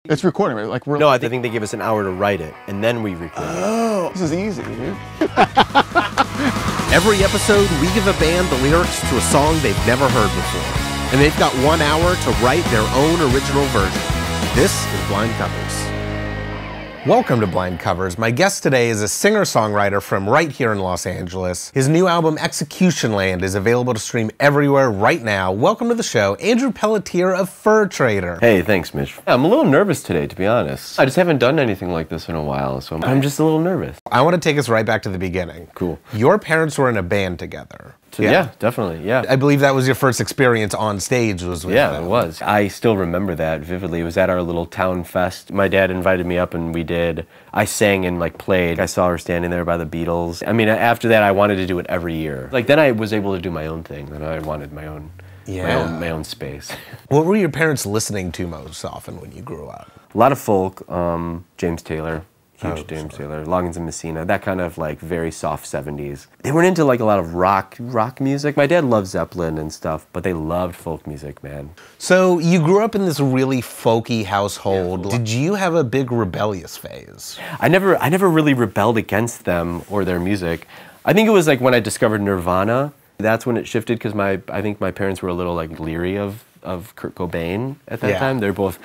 It's recording, right? Like we're No, I think they gave us an hour to write it, and then we recorded it. Oh, this is easy, dude. Every episode, we give a band the lyrics to a song they've never heard before. And they've got 1 hour to write their own original version. This is Blind Covers. Welcome to Blind Covers. My guest today is a singer-songwriter from right here in Los Angeles. His new album, Execution Land, is available to stream everywhere right now. Welcome to the show, Andrew Pelletier of Fur Trader. Hey, thanks, Mitch. I'm a little nervous today, to be honest. I just haven't done anything like this in a while, so I'm just a little nervous. I want to take us right back to the beginning. Cool. Your parents were in a band together. So, yeah, definitely, yeah. I believe that was your first experience on stage was with them. It was. I still remember that vividly. It was at our little town fest. My dad invited me up and I sang and like played. I saw her standing there by the Beatles. I mean, after that, I wanted to do it every year. Like then I was able to do my own thing. Then I wanted my own space. What were your parents listening to most often when you grew up? A lot of folk, James Taylor. Huge James Taylor, Loggins and Messina, that kind of like very soft 70s. They weren't into like a lot of rock music. My dad loved Zeppelin and stuff, but they loved folk music, man. So you grew up in this really folky household. Yeah. Did you have a big rebellious phase? I never really rebelled against them or their music. I think it was like when I discovered Nirvana. That's when it shifted because I think my parents were a little like leery of Kurt Cobain at that time. They're both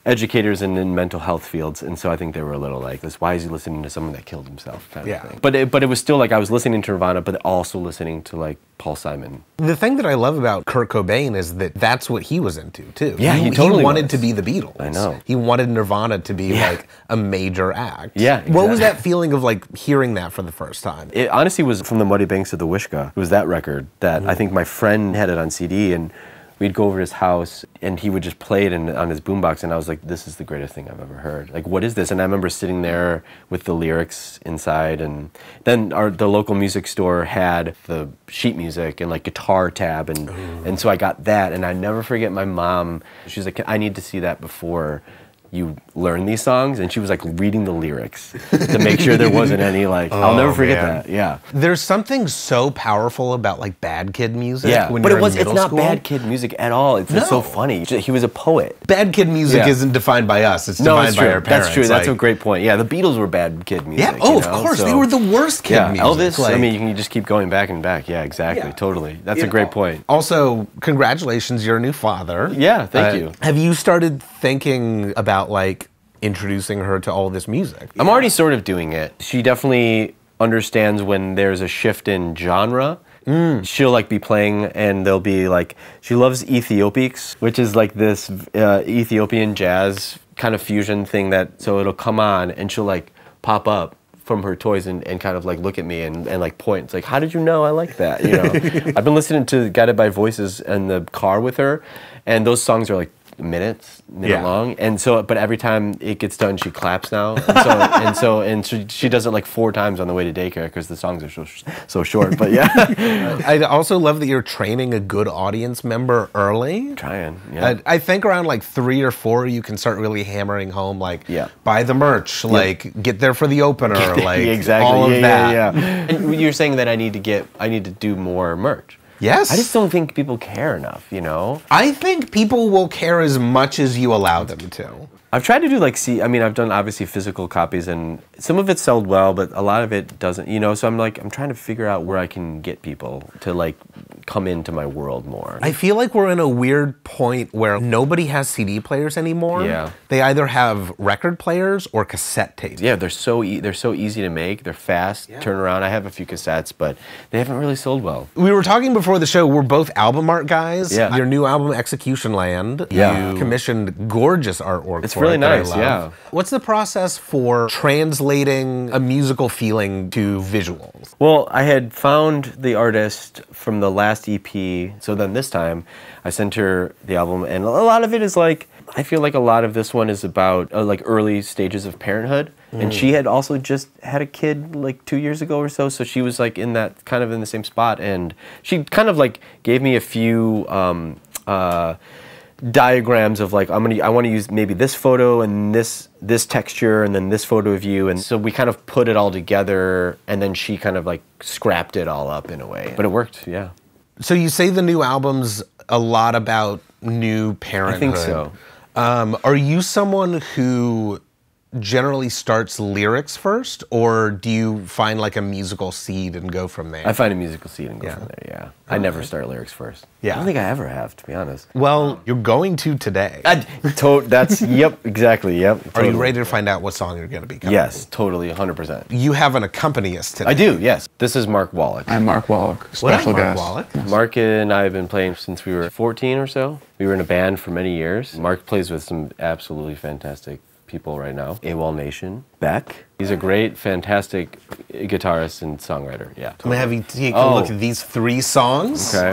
educators in mental health fields, and so I think they were a little like this, why is he listening to someone that killed himself kind of thing. But it was still like I was listening to Nirvana, but also listening to like Paul Simon. The thing that I love about Kurt Cobain is that that's what he was into too. Yeah, he totally wanted to be the Beatles. I know. He wanted Nirvana to be like a major act. Yeah, exactly. What was that feeling of like hearing that for the first time? It honestly was From the Muddy Banks of the Wishkah. It was that record that I think my friend had it on CD, and we'd go over to his house and he would just play it on his boombox, and I was like, this is the greatest thing I've ever heard. Like, what is this? And I remember sitting there with the lyrics inside, and then the local music store had the sheet music and like guitar tab, and so I got that, and I never forget my mom, she was like, I need to see that before you learn these songs, and she was like reading the lyrics to make sure there wasn't any like, I'll never forget that, yeah. There's something so powerful about like Bad Kid music. Yeah, when but you're it's not school. Bad Kid music at all. It's so funny. He was a poet. Bad Kid music isn't defined by us, it's defined by our parents. That's true, that's a great point. Yeah, the Beatles were Bad Kid music. Yeah, of course, they were the worst kid music. Elvis, like, I mean, you can just keep going back and back. Yeah, exactly, totally. That's a great point. Also, congratulations, you're a new father. Yeah, thank you. Have you started thinking about like introducing her to all this music? I'm already sort of doing it. She definitely understands when there's a shift in genre. She'll like be playing and they'll be like, she loves Ethiopics, which is like this Ethiopian jazz kind of fusion thing so it'll come on and she'll like pop up from her toys and kind of like look at me and like point. It's like, how did you know I like that? You know, I've been listening to Guided by Voices in the car with her, and those songs are like minute long, and so but every time it gets done she claps now, and she does it like 4 times on the way to daycare because the songs are so short. But yeah. I also love that you're training a good audience member early. Trying, yeah. I think around like 3 or 4 you can start really hammering home like buy the merch, like get there for the opener, like exactly. all of that. Yeah. And you're saying that I need to do more merch. Yes. I just don't think people care enough, you know? I think people will care as much as you allow them to. I've tried to do like, I've done obviously physical copies, and some of it sold well, but a lot of it doesn't, you know? So I'm trying to figure out where I can get people to like come into my world more. I feel like we're in a weird point where nobody has CD players anymore. Yeah. They either have record players or cassette tapes. Yeah, they're so easy to make. They're fast, turn around. I have a few cassettes, but they haven't really sold well. We were talking before the show, we're both album art guys. Yeah. Your new album, Execution Land, you commissioned gorgeous artwork It's really nice, yeah. What's the process for translating a musical feeling to visuals? Well, I had found the artist from the last EP, so then this time I sent her the album, and a lot of it is like, I feel like a lot of this one is about like early stages of parenthood, and she had also just had a kid like 2 years ago or so she was like in the same spot, and she kind of like gave me a few diagrams of like, I want to use maybe this photo and this texture and then this photo of you, and so we kind of put it all together, and then she kind of like scrapped it all up in a way, but it worked, yeah. So you say the new album's a lot about new parenthood. I think so. Are you someone who generally starts lyrics first, or do you find like a musical seed and go from there? I find a musical seed and go Yeah. from there, yeah. I never start lyrics first. Yeah. I don't think I ever have, to be honest. Well, you're going to today. That's, yep, exactly, yep. Are Totally. you ready to find out what song you're going to be covering? Yes, totally, 100%. You have an accompanist today. I do, yes. This is Mark Wallach. I'm Mark Wallach, What up, special Mark guest. Wallach? Mark and I have been playing since we were 14 or so. We were in a band for many years. Mark plays with some absolutely fantastic people right now. AWOL Nation, Beck. He's a great, fantastic guitarist and songwriter, yeah. I'm going to have you take a Oh. look at these 3 songs. Okay.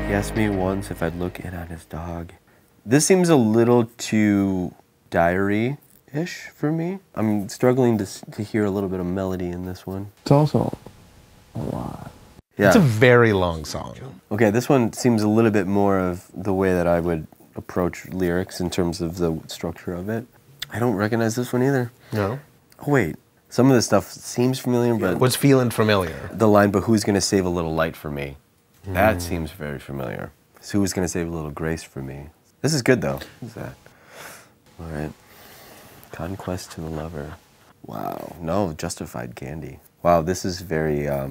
He asked me once if I'd look in on his dog. This seems a little too diary-ish for me. I'm struggling to hear a little bit of melody in this one. It's also a lot. Yeah. It's a very long song. Okay, this one seems a little bit more of the way that I would approach lyrics in terms of the structure of it. I don't recognize this one either. No? Oh, wait. Some of this stuff seems familiar, but What's feeling familiar? the line, but who's going to save a little light for me? That seems very familiar. So who's going to save a little grace for me? This is good, though. What's that? All right. Conquest to the lover. Wow. No, Justified Candy. Wow, this is very, I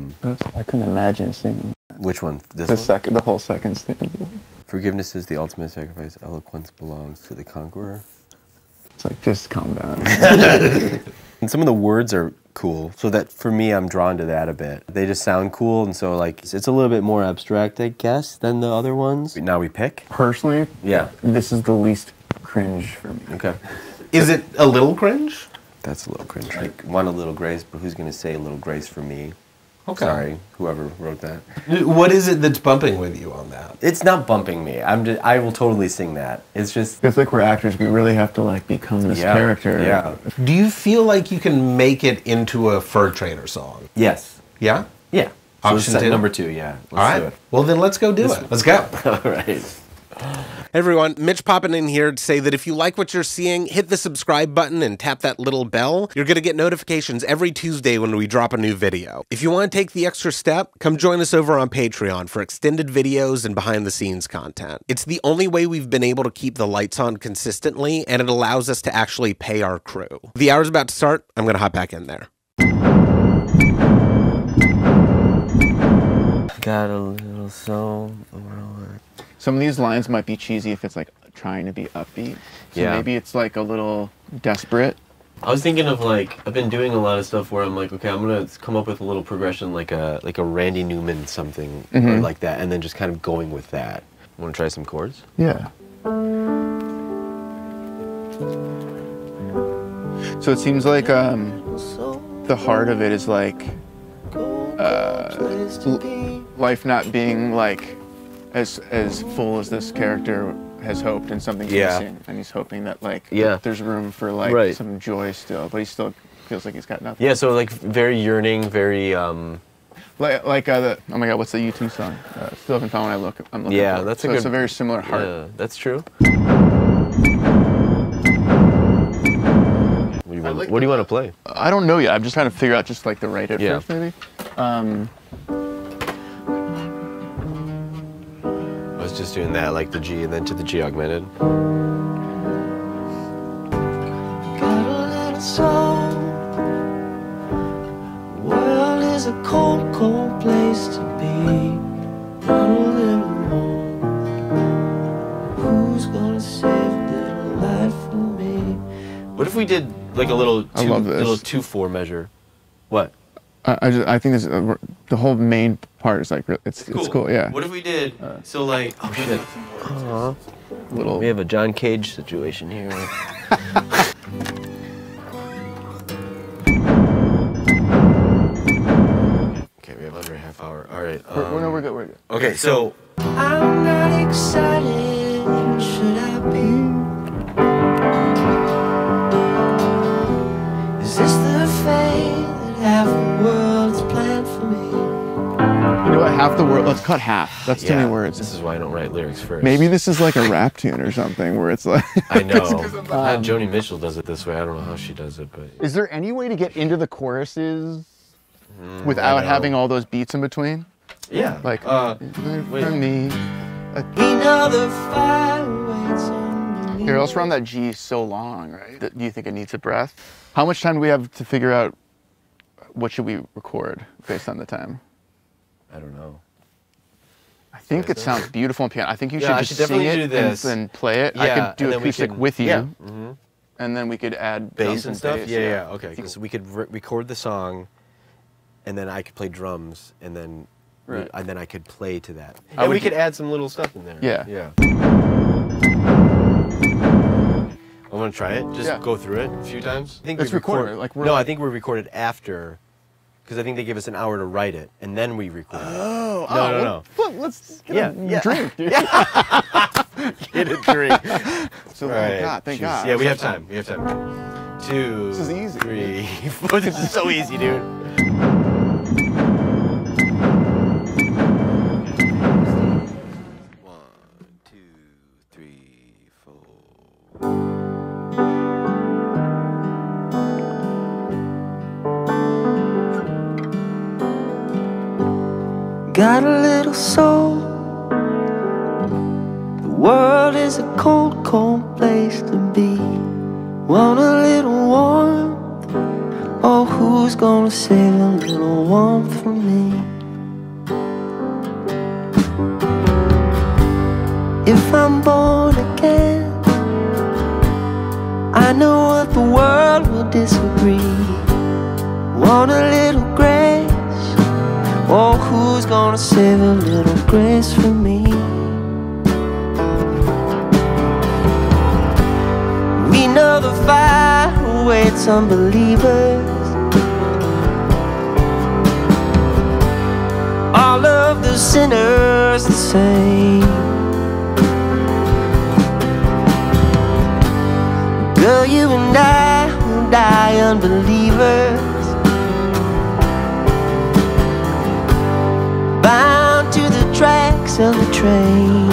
couldn't imagine singing which one? This one? the whole second stanza. Forgiveness is the ultimate sacrifice. Eloquence belongs to the conqueror. It's like, just calm down. And some of the words are cool, so that for me, I'm drawn to that a bit. They just sound cool, and so like it's a little bit more abstract, I guess, than the other ones. Now we pick. Personally, Yeah. this is the least cringe for me. Okay. Is it a little cringe? That's a little cringe. Like, want a little grace, but who's gonna say a little grace for me? Okay. Sorry, whoever wrote that. What is it that's bumping with you on that? It's not bumping me. I will totally sing that. It's just. It's like we're actors. We really have to like become this Yeah, character. yeah. Do you feel like you can make it into a Fur Trader song? Yes. Yeah? Yeah. So Option set two? number 2, yeah. All right. Well, then let's go do it. Let's go. All right. Hey everyone, Mitch popping in here to say that if you like what you're seeing, hit the subscribe button and tap that little bell. You're going to get notifications every Tuesday when we drop a new video. If you want to take the extra step, come join us over on Patreon for extended videos and behind the scenes content. It's the only way we've been able to keep the lights on consistently, and it allows us to actually pay our crew. The hour's about to start. I'm going to hop back in there. Got a little soul. Some of these lines might be cheesy if it's like trying to be upbeat. So Yeah. maybe it's like a little desperate. I was thinking of like, I've been doing a lot of stuff where I'm like, okay, I'm gonna come up with a little progression like a Randy Newman something or like that, and then just kind of going with that. Want to try some chords? Yeah. So it seems like the heart of it is like life not being like as full as this character has hoped, and something's Yeah. missing, and he's hoping that like Yeah. there's room for like Right. some joy still, but he still feels like he's got nothing. Yeah, so like very yearning, very Like oh my god, what's the U2 song? Still haven't found what I'm looking Yeah, for. that's a so it's good- a very similar heart. yeah, that's true. What do you want to play? I don't know yet. I'm just trying to figure out just like the right at Yeah. first, maybe. I was just doing that, like the G and then to the G augmented. Got a little soul. World is a cold, cold place to be. Want a little more. Who's gonna save a little light for me? What if we did like a little I love this. little 2/4 measure? What? I think this the whole main part is like it's cool. Yeah. What if we did so like oh shit. Little. We have a John Cage situation here. Okay, we have under a half hour. All right. No, we're good. We're good. Okay, so I'm not excited. Should I be? Is this the fate that half the world's planned for me? You know what? Half the word. Let's cut half. That's too many words. This is why I don't write lyrics first. Maybe this is like a rap tune or something where it's like. I know. Joni Mitchell does it this way. I don't know how she does it, but Is there any way to get into the choruses without know. having all those beats in between? yeah. Like wait. for me, Another fire waits on me. Here, let's run that G so long, right? Do you think it needs a breath? How much time do we have to figure out what should we record based on the time? I don't know. I think it sounds beautiful on piano. I think you should I just should sing definitely it do and this. then play it. I Yeah, could do and then we acoustic can- with you, yeah. and then we could add Bass drums and stuff? bass, Yeah. Okay. So we could record the song, and then I could play drums, and then Right. and then I could play to that. I And would we could do- add some little stuff in there. Yeah. Yeah. I want to try it. Just Yeah. go through it a few times. I think Let's we record it, like we're no, like- I think we recorded after, because I think they give us an hour to write it, and then we record it. Oh, No. Let's get a drink, dude. Get a drink. So Right. thank God, thank Jeez. God. Yeah, we have time. We have time. 2. This is easy. 3, 4. This is so easy, dude. Got a little soul. The world is a cold, cold place to be. Want a little warmth? Oh, who's gonna save a little warmth for me? If I'm born again, I know what the world will disagree. Want a little grace? Oh, who's gonna save a little grace for me? We know the fire awaits unbelievers. All of the sinners the same. Girl, you and I will die unbelievers, bound to the tracks of the train.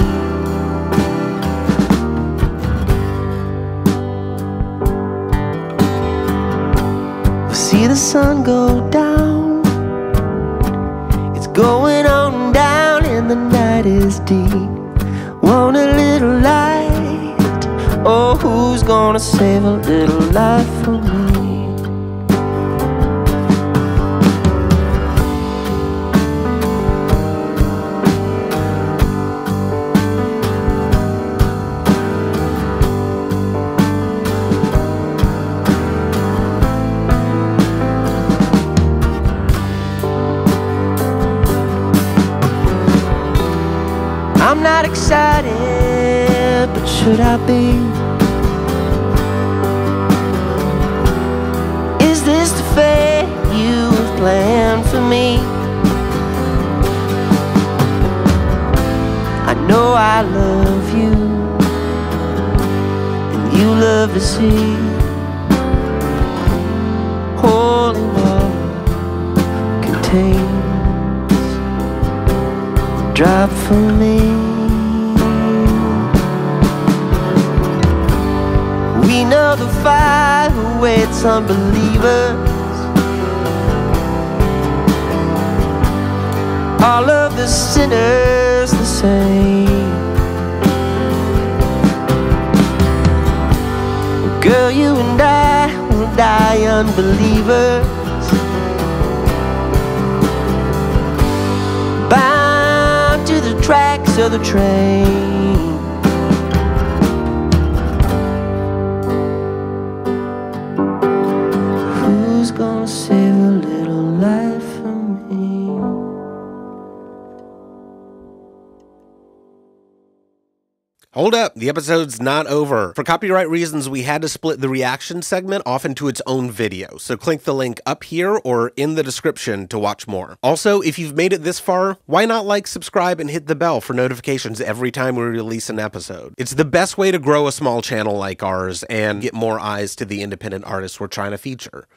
We'll see the sun go down. It's going on down and the night is deep. Want a little light? Oh, who's gonna save a little life for me? I'm not excited, but should I be? Is this the fate you've planned for me? I know I love you, and you love to see holy water contains a drop for me. We know the fire awaits unbelievers. All of the sinners the same. Girl, you and I will die unbelievers, bound to the tracks of the train. Who's gonna save a little life for me? Hold up, the episode's not over. For copyright reasons, we had to split the reaction segment off into its own video, so click the link up here or in the description to watch more. Also, if you've made it this far, why not like, subscribe, and hit the bell for notifications every time we release an episode? It's the best way to grow a small channel like ours and get more eyes to the independent artists we're trying to feature.